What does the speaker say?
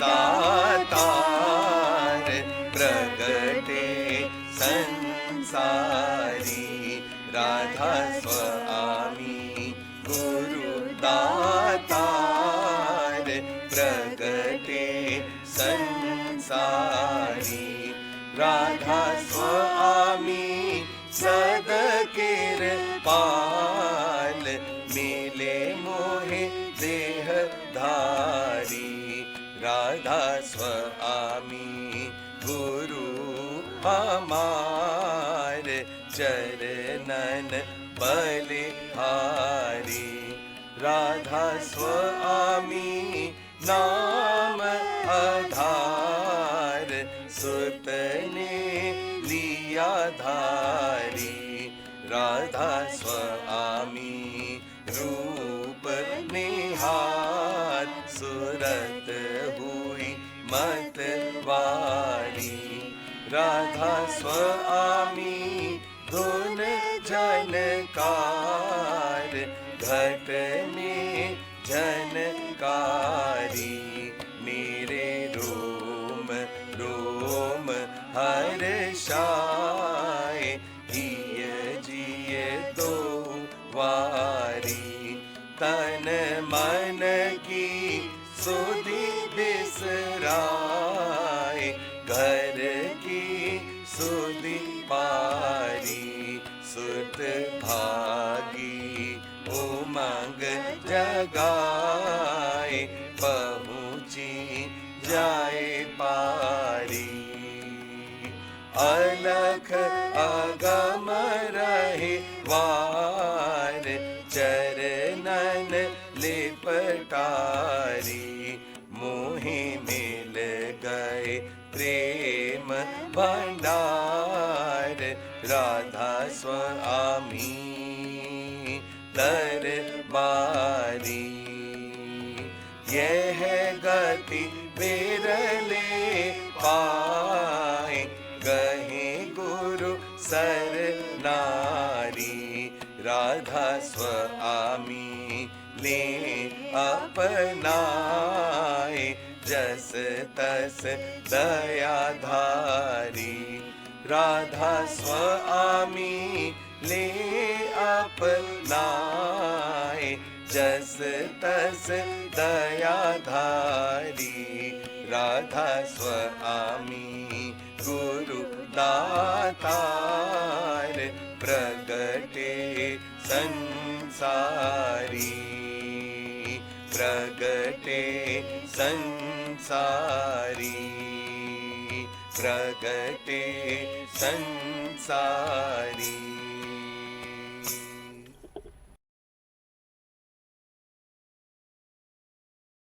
दातार प्रगटे संसारी राधा स्वामी गुरु दातार प्रगटे संसारी राधा स्वामी सद कृपाल मिले मोहे देह धारी राधा स्वामी गुरु हमार चरणन बलिहारी राधा स्वामी नाम आधार सुतने लिया धारी राधा स्वामी रूप निहार सुरत हुई मतवारी राधा स्वामी धुन झनकार घट में झनकारी मेरे रोम रोम हर्षाए जिय जिय दो वारी तन मन की सुधि बिसराए घर की सुधि पारी सुत भागी उमंग जगाए पहुँची जाए पारी अलख अगम रहे वार चरणन लिपटारी मोहि मिल गए प्रेम भंडार राधा स्वामी दरबारी यह गति विरले पाए गहे गुरु सर नारी राधा स्वामी ले अपनाए जस तस दयाधारी राधा स्वामी ले अपनाए जस तस दयाधारी राधा स्वामी गुरु दातार प्रगटे संसारी प्रगटे संसारी प्रगटे संसारी।